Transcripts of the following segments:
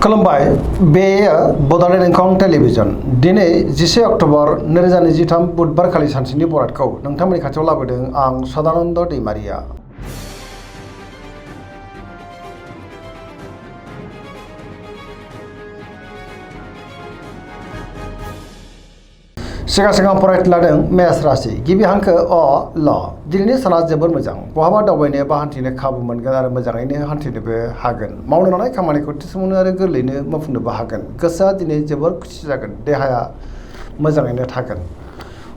खुलुमबाय बेयो बड'लेण्ड इंखं टेलिभिजन दिनै 10 अक्ट'बर 2023 बुधबार खालि सानसेनि बरादखौ नोंथांमोननि खाथियाव लाबोदों आं सदानन्द दैमारिया। सिगां फरायनो लादों मेष राशि गिबि हांखो अ ल दिनैनि साना जोबोर मोजां बहाबा दावबायनो बा हान्थिनो खाबु मोनगोन आरो मोजाङैनो हान्थिनोबो हागोन मावनो लानाय खामानिखौ थि समावनो आरो गोरलैयैनो मावफुंनोबो हागोन गोसोआ दिनै जोबोर खुसि जागोन देहाया मोजाङैनो थागोन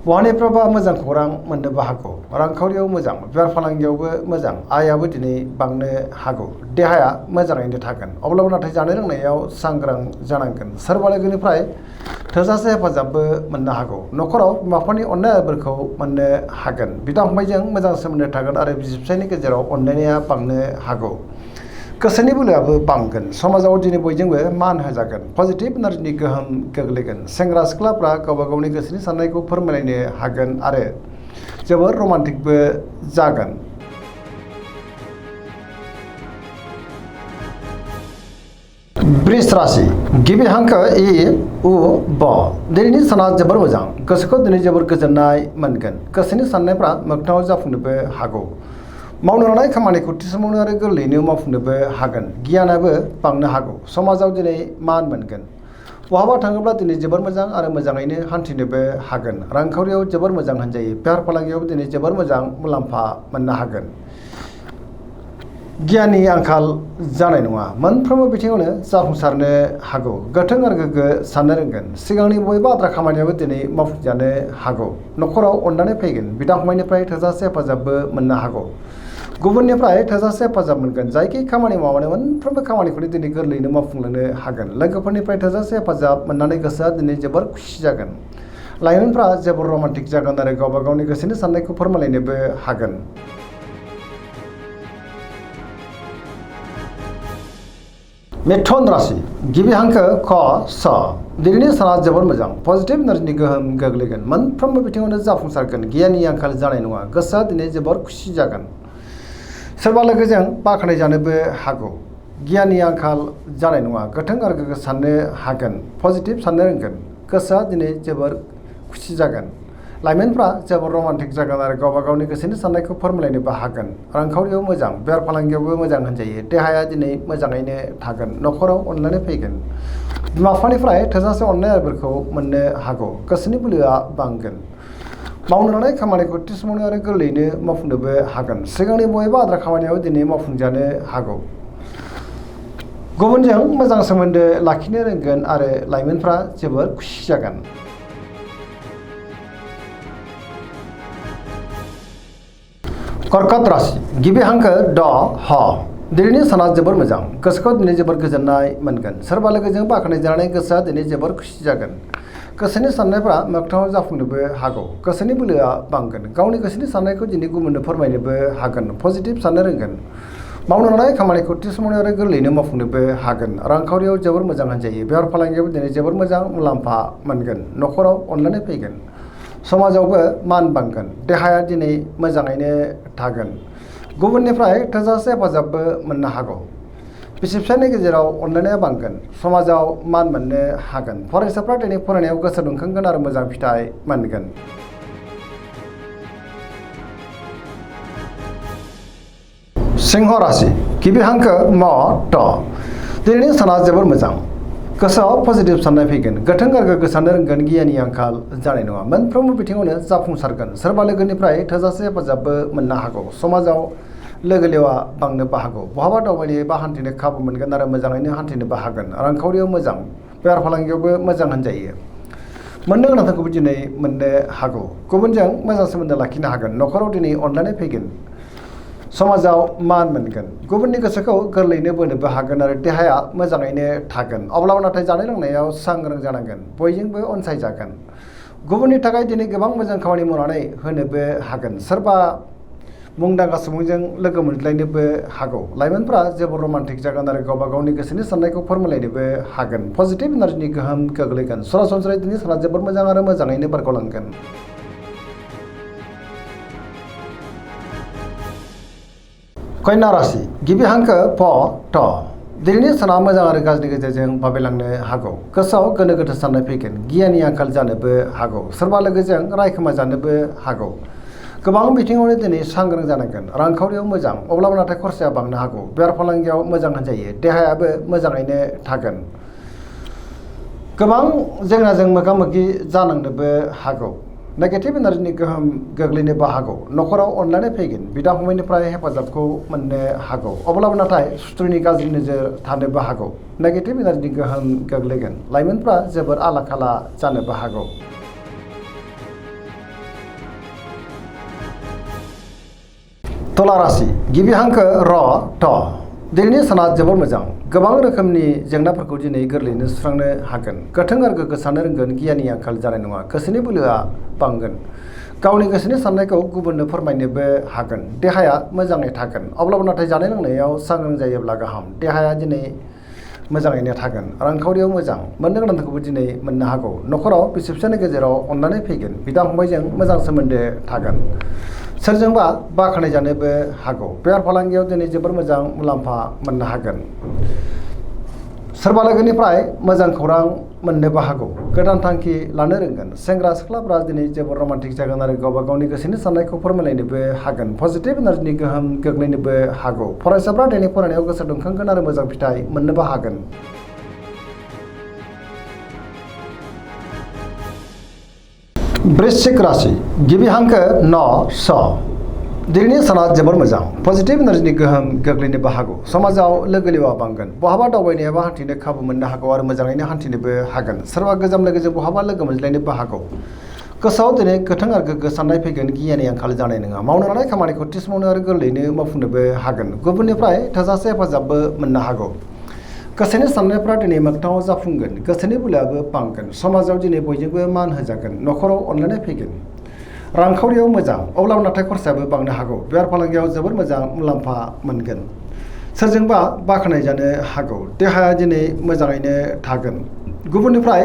बहानिफ्रायबा मोजां खौरां मोननोबो हागौ रांखावरियाव मोजां बेफार फालांगियावबो मोजां आयाबो दिनै बांनो हागौ देहाया मोजाङैनो थागोन अब्लाबो नाथाय जानाय लोंनायाव सांग्रां जानांगोन सोरबा लोगोनिफ्राय थोजासे हेफाजाबबो मोननो हागौ न'खराव बिमा बिफानि अननायफोरखौ मोननो हागोन बिदा फंबायजों मोजां सोमोन्दो थागोन आरो बिसि फिसायनि गेजेराव अनलायनाया बांनो हागौ गोसोनि बोलोआबो बांगोन समाजाव दिनै बयजोंबो मान होजागोन पजिटिभ एनार्जिनि गोहोम गोग्लैगोन सेंग्रा सिख्लाफ्रा गावबा गावनि गोसोनि साननायखौ फोरमायलायनो हागोन आरो जोबोर रमान्टिकबो जागोन। वृष राशि गिबि हांखो इ उ ब दिनैनि साना जोबोर मोजां गोसोखौ दिनै जोबोर गोजोननाय मोनगोन गोसोनि साननायफ्रा मोगथाङाव जाफुंनोबो हागौ मावनो लानाय खामानिखौ थि समावनो आरो गोरलैयैनो मावफुंनोबो हागोन गियानाबो बांनो हागौ समाजाव दिनै मान मोनगोन बहाबा थाङोब्ला दिनै जोबोर मोजां आरो मोजाङैनो हान्थिनोबो हागोन रांखावरियाव जोबोर मोजां होनजायो बेफार फालांगियाव दिनै जोबोर मोजां मुलाम्फा मोननो हागोन गियाननि आंखाल जानाय नङा मोनफ्रोमबो बिथिङावनो जाफुंसारनो हागौ गोथों आरो गोग्गो साननो रोंगोन सिगांनि बबेबा आद्रा खामानियाबो दिनै मावफुंजानो हागौ न'खराव अननानै फैगोन बिदा फंबायनिफ्राय थोजासे हेफाजाबबो मोननो हागौ गुबुननिफ्राय थोजासे हेफाजाब मोनगोन जायखि खामानि मावनो मोनफ्रोमबो खामानिखौनो दिनै गोरलैयैनो मावफुंलांनो हागोन लोगोफोरनिफ्राय थोजासे हेफाजाब मोननानै गोसोआ दिनै जोबोर खुसि जागोन लाइमोनफ्रा जोबोर रमान्टिक जागोन आरो गावबा गावनि गोसोनि साननायखौ फोरमायलायनोबो हागोन। मिथुन राशि गिबि हांखो ख स दिनैनि साना जोबोर मोजां पजिटिभ एनार्जिनि गोहोम गोग्लैगोन मोनफ्रोमबो बिथिङावनो जाफुंसारगोन गियाननि आंखाल जानाय नङा गोसोआ दिनै जोबोर खुसि जागोन सोरबा लोगोजों बाख्नाय जानोबो हागौ गियाननि आंखाल जानाय नङा गोथों आरो गोग्गो साननो हागोन पजिटिभ साननो रोंगोन गोसोआ दिनै जोबोर खुसि जागोन लाइमोनफ्रा जोबोर रमान्टिक जागोन आरो गावबा गावनि गोसोनि साननायखौ फोरमायलायनोबो हागोन रांखावरियाव मोजां बेफार फालांगियावबो मोजां होनजायो देहाया दिनै मोजाङैनो थागोन न'खराव अननानै फैगोन बिमा बिफानिफ्राय थोजासे अननायफोरखौ मोननो हागौ गोसोनि बोलोआ बांगोन मावनो लानाय खामानिखौ थि समावनो आरो गोरलैयैनो मावफुंनोबो हागोन सिगांनि बबेबा आद्रा खामानियाव दिनै मावफुंजानो हागौ गुबुनजों मोजां सोमोन्दो लाखिनो रोंगोन आरो लाइमोनफ्रा जोबोर खुसि जागोन। कर्कट राशि गिबि हांखो ड ह दिनैनि साना जोबोर मोजां गोसोखौ दिनै जोबोर गोजोननाय मोनगोन सोरबा लोगोजों बाख्नाय जानानै गोसोआ दिनै जोबोर खुसि जागोन गोसोनि साननायफ्रा मोगथाङाव जाफुंनोबो हागौ गोसोनि बोलोआ बांगोन गावनि गोसोनि साननायखौ दिनै गुबुननो फोरमायनोबो हागोन पजिटिभ साननो रोंगोन मावनो लानाय खामानिखौ थि समावनो आरो गोरलैयैनो मावफुंनोबो हागोन रांखावरियाव जोबोर मोजां होनजायो बेफार फालांगियावबो दिनै जोबोर मोजां मुलाम्फा मोनगोन न'खराव अननानै फैगोन समाजावबो मान बांगोन देहाया दिनै मोजाङैनो थागोन गुबुननिफ्राय थोजासे हेफाजाबबो मोननो हागौ बिसि फिसायनि गेजेराव अनलायनाया बांगोन समाजाव मान मोननो हागोन फरायसाफ्रा दिनै फरायनायाव गोसो दुंखांगोन आरो मोजां फिथाइ मोनगोन। सिंह राशि गिबि हांखो म ट दिनैनि साना जोबोर मोजां गोसोआव पजिटिभ साननाय फैगोन गोथों आरो गोग्गो साननो रोंगोन गियाननि आंखाल जानाय नङा मोनफ्रोमबो बिथिङावनो जाफुंसारगोन सोरबा लोगोनिफ्राय थोजासे हेफाजाबबो मोननो हागौ समाजाव लोगो लेवा बांनोबो हागौ बहाबा दावबायनो बा हान्थिनो खाबु मोनगोन आरो मोजाङैनो हान्थिनोबो हागोन रांखावरियाव मोजां बेफार फालांगियावबो मोजां होनजायो मोननो गोनांथारखौबो दिनै मोननो हागौ गुबुनजों मोजां सोमोन्दो लाखिनो हागोन न'खराव दिनै अनलायनाय फैगोन समाजाव मान मोनगोन गुबुननि गोसोखौ गोरलैयैनो बोनोबो हागोन आरो देहाया मोजाङैनो थागोन अब्लाबो नाथाय जानाय लोंनायाव सांग्रां जानांगोन बयजोंबो अनसायजागोन गुबुननि थाखाय दिनै गोबां मोजां खामानि मावनानै होनोबो हागोन सोरबा मुंदांखा सुबुंजों लोगो मोनज्लायनोबो हागौ लाइमोनफ्रा जोबोर रमान्टिक जागोन आरो गावबा गावनि गोसोनि साननायखौ फोरमायलायनोबो हागोन पजिटिभ एनार्जिनि गोहोम गोग्लैगोन सरासनस्रायै दिनै साना जोबोर मोजां आरो मोजाङैनो बारग'लांगोन। कन्या राशि गिबि हांखो फ ट दिनैनि साना मोजां आरो गाज्रिनि गेजेरजों बाबेलांनो हागौ। गोसोआव गोनो गोथो साननाय फैगोन। गियाननि आंखाल जानोबो हागौ। सोरबा लोगोजों रायखोमा जानोबो हागौ। गोबां बिथिङावनो दिनै सांग्रां जानांगोन। रांखावरियाव मोजां, अब्लाबो नाथाय खरसाया बांनो हागौ। बेफार फालांगियाव मोजां होनजायो। देहायाबो मोजाङैनो थागोन। गोबां जेंनाजों मोगा मोगि जानांनोबो हागौ। नेगेटिभ एनार्जिनि गोहोम गोग्लैनोबो हागौ। न'खराव अनलायनाय फैगोन। बिदा फंबायनिफ्राय हेफाजाबखौ मोननो हागौ। अब्लाबो नाथाय सुथुरनि गाज्रि नोजोर थानोबो हागौ। नेगेटिभ एनार्जिनि गोहोम गोग्लैगोन। लाइमोनफ्रा जोबोर आला खाला जानोबो हागौ। तुला राशि गिबि हांखो र ट। दिनैनि साना जोबोर मोजां। गोबां रोखोमनि जेंनाफोरखौ दिनै गोरलैयैनो सुस्रांनो हागोन। गोथों आरो गोग्गो साननो रोंगोन। गियाननि आंखाल जानाय नङा। गोसोनि बोलोआ बांगोन। गावनि गोसोनि साननायखौ गुबुननो फोरमायनोबो हागोन। देहाया मोजाङै थागोन। अब्लाबो नाथाय जानाय लोंनायाव सांग्रां जायोब्ला गाहाम। देहाया दिनै मोजाङैनो थागोन। रांखावरियाव मोजां। मोननो गोनांखौबो दिनै मोननो हागौ। न'खराव बिसि फिसायनि गेजेराव अनलायनाय फैगोन। बिदा फंबायजों मोजां सोमोन्दो थागोन। सोरजोंबा बाख्नायजानोबो हागौ। बेफार फालांगियाव दिनै जोबोर मोजां मुलाम्फा मोननो हागोन। सोरबा लोगोनिफ्राय मोजां खौरां मोननोबो हागौ। गोदान थांखि लानो रोंगोन। सेंग्रा सिख्लाफ्रा दिनै जोबोर रमान्टिक जागोन आरो गावबा गावनि गोसोनि साननायखौ फोरमायलायनोबो हागोन। पजिटिभ एनार्जिनि गोहोम गोग्लैनोबो हागौ। फरायसाफ्रा दिनै फरायनायाव गोसो दुंखांगोन आरो मोजां फिथाइ मोननोबो हागोन। वृश्चिक राशि गिबि हांखो न स। दिनैनि साना जोबोर मोजां। पजिटिभ एनार्जिनि गोहोम गोग्लैनोबो हागौ। समाजाव लोगो लेवा बांगोन। बहाबा दावबायनो एबा हान्थिनो खाबु मोननो हागौ आरो मोजाङैनो हान्थिनोबो हागोन। सोरबा गोजाम लोगोजों बहाबा लोगो मोनज्लायनोबो हागौ। गोसोआव दिनै गोथों आरो गोग्गो साननाय फैगोन। गियाननि आंखाल जानाय नङा। मावनो लानाय खामानिखौ थि समावनो आरो गोरलैयैनो मावफुंनोबो हागोन। गुबुननिफ्राय थोजासे हेफाजाबबो मोननो हागौ। गोसोनि साननायफ्रा दिनै मोगथाङाव जाफुंगोन। गोसोनि बोलोआबो बांगोन। समाजाव दिनै बयजोंबो मान होजागोन। न'खराव अनलायनाय फैगोन। रांखावरियाव मोजां, अब्लाबो नाथाय खरसायाबो बांनो हागौ। बेफार फालांगियाव जोबोर मोजां मुलाम्फा मोनगोन। सोरजोंबा बाख्नायजानो हागौ। देहाया दिनै मोजाङैनो थागोन। गुबुननिफ्राय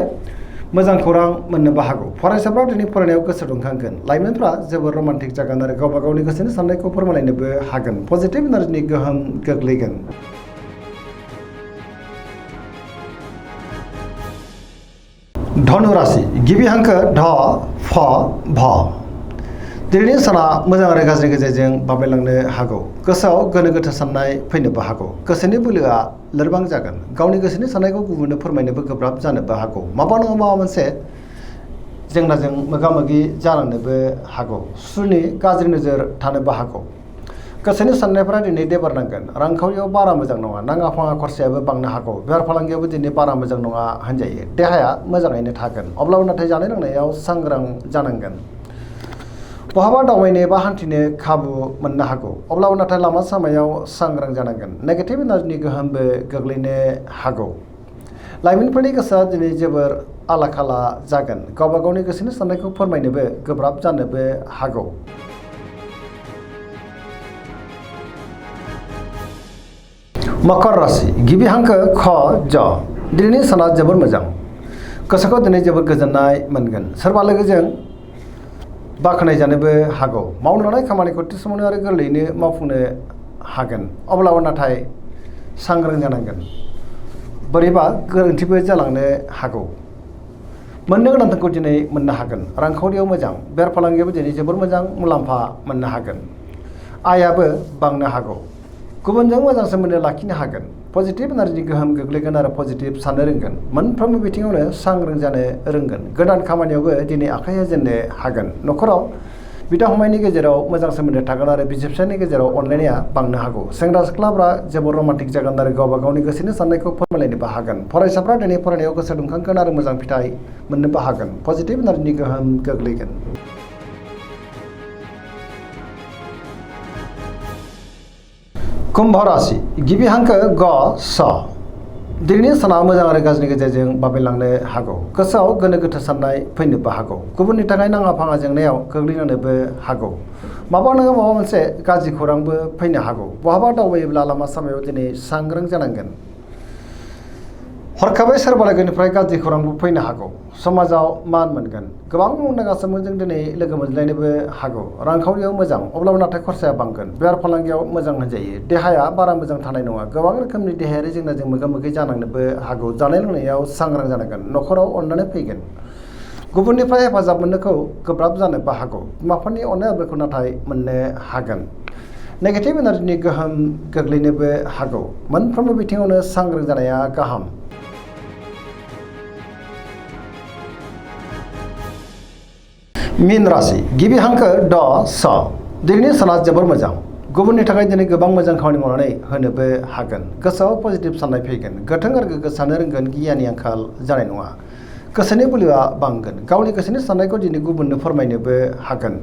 मोजां खौरां मोननोबो हागौ। फरायसाफ्रा दिनै फरायनायाव गोसो दुंखांगोन। लाइमोनफ्रा जोबोर रमान्टिक जागोन आरो गावबा गावनि गोसोनि साननायखौ फोरमायलायनोबो हागोन। पजिटिभ एनार्जिनि गोहोम गोग्लैगोन। धनु राशि गिबि हांखो ध फ भ। दिनैनि साना मोजां आरो गाज्रिनि गेजेरजों बाबेलांनो हागौ। गोसोआव गोनो गोथो साननाय फैनोबो हागौ। गोसोनि बोलोआ लोरबां जागोन। गावनि गोसोनि साननायखौ गुबुननो फोरमायनोबो गोब्राब जानोबो हागौ। माबा नङा माबा मोनसे जेंनाजों मोगा मोगि जानांनोबो हागौ। सुथुरनि गाज्रि नोजोर थानोबो हागौ। गोसोनि साननायफ्रा दिनै देबारनांगोन। रांखावरियाव बारा मोजां नङा। नाङा फाङा खरसायाबो बांनो हागौ। बेफार फालांगियावबो दिनै बारा मोजां नङा होनजायो। देहाया मोजाङैनो थागोन। अब्लाबो नाथाय जानाय लोंनायाव सांग्रां जानांगोन। बहाबा दावबायनो एबा हान्थिनो खाबु मोननो हागौ। अब्लाबो नाथाय लामा सामायाव सांग्रां जानांगोन। नेगेटिभ एनार्जिनि गोहोमबो गोग्लैनो हागौ। लाइमोनफोरनि गोसोआ दिनै जोबोर आला खाला जागोन। गावबा गावनि गोसोनि साननायखौ फोरमायनोबो गोब्राब जानोबो हागौ। मकर राशि गिबि हांखो ख ज। दिनैनि साना जोबोर मोजां। गोसोखौ दिनै जोबोर गोजोननाय मोनगोन। सोरबा लोगोजों बाख्नायजानोबो हागौ। मावनो लानाय खामानिखौ थि समावनो आरो गोरलैयैनो मावफुंनो हागोन। अब्लाबो नाथाय सांग्रां जानांगोन। बोरैबा गोरोन्थिबो जालांनो हागौ। मोननो गोनांखौ दिनै मोननो हागोन। रांखावरियाव मोजां। बेफार फालांगियावबो दिनै जोबोर मोजां मुलाम्फा मोननो हागोन। आयाबो बांनो हागौ। गुबुनजों मोजां सोमोन्दो लाखिनो हागोन। पजिटिभ एनार्जिनि गोहोम गोग्लैगोन आरो पजिटिभ साननो रोंगोन। मोनफ्रोमबो बिथिङावनो सांग्रां जानो रोंगोन। गोदान खामानियावबो दिनै आखाइ होजेननो हागोन। न'खराव बिदा फंबायनि गेजेराव मोजां सोमोन्दो थागोन आरो बिसि फिसायनि गेजेराव अनलायनाया बांनो हागौ। सेंग्रा सिख्लाफ्रा जोबोर रमान्टिक जागोन आरो गावबा गावनि गोसोनि साननायखौ फोरमायलायनोबो हागोन। फरायसाफ्रा दिनै फरायनायाव गोसो दुंखांगोन आरो मोजां फिथाइ मोननोबो हागोन। पजिटिभ एनार्जिनि गोहोम गोग्लैगोन। कुम्भ राशि गिबि हांखो ग स। दिनैनि साना मोजां आरो गाज्रिनि गेजेरजों बाबेलांनो हागौ। गोसोआव गोनो गोथो साननाय फैनोबो हागौ। गुबुननि थाखाय नाङा फाङा जेंनायाव गोग्लैनानोबो हागौ। माबा नङा माबा मोनसे गाज्रि खौरांबो फैनो हागौ। बहाबा दावबायोब्ला लामा सामायाव दिनै सांग्रां जानांगोन। हरखाबै सोरबा लोगोनिफ्राय गाज्रि खौरांबो फैनो हागौ। समाजाव मान मोनगोन। गोबां मुंदांखा सुबुंजों दिनै लोगो मोनज्लायनोबो हागौ। रांखावरियाव मोजां, अब्लाबो नाथाय खरसाया बांगोन। बेफार फालांगियाव मोजां होनजायो। देहाया बारा मोजां थानाय नङा। गोबां रोखोमनि देहायारि जेंनाजों मोगा-मोगि जानांनोबो हागौ। जानाय लोंनायाव सांग्रां जानांगोन। नखराव अननानै फैगोन। गुबुननिफ्राय हेफाजाब मोननोखौ गोब्राब जानोबो हागौ। बिमाफोरनि अननाय आबोरखौ नाथाय मोननो हागोन। नेगेटिभ एनार्जिनि गोहोम गोग्लैनोबो हागौ। मोनफ्रोमबो बिथिङावनो सांग्रां जानाया गाहाम। मीन राशि गिबि हांखो ड स। दिनैनि साना जोबोर मोजां। गुबुननि थाखाय दिनै गोबां मोजां खामानि मावनानै होनोबो हागोन। गोसोआव पजिटिभ साननाय फैगोन। गोथों आरो गोग्गो साननो रोंगोन। गियाननि आंखाल जानाय नङा। गोसोनि बोलोआ बांगोन। गावनि गोसोनि साननायखौ दिनै गुबुननो फोरमायनोबो हागोन।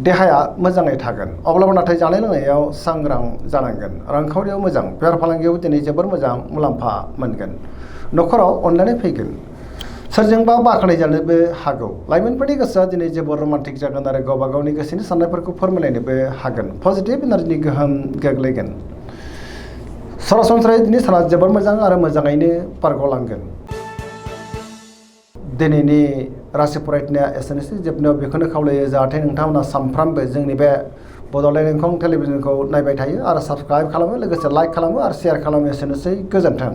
देहाया मोजाङै थागोन। अब्लाबो नाथाय जानाय लोंनायाव सांग्रां जानांगोन। रांखावरियाव मोजां। बेफार फालांगियाव दिनै जोबोर मोजां मुलाम्फा मोनगोन। नखराव अनलायनाय फैगोन। सोरजोंबा बाख्नायजानोबो हागौ। लाइमोनफोरनि गोसोआ दिनै जोबोर रमान्टिक जागोन आरो गावबा गावनि गोसोनि साननायफोरखौ फोरमायलायनोबो हागोन। पजिटिभ एनार्जिनि गोहोम गोग्लैगोन। सरासनस्रायै दिनै साना जोबोर मोजां आरो मोजाङैनो बारग'लांगोन। दिनैनि राशि फरायनाया एसेनोसै। जोबनायाव बेखौनो खावलायो जाहाथे नोंथांमोना सानफ्रामबो जोंनि बे बड'लेण्ड इंखं टेलिभिजनखौ नायबाय थायो आरो साबस्क्राइब खालामो, लोगोसे लाइक खालामो आरो शेयार खालामो। एसेनोसै, गोजोन्थों।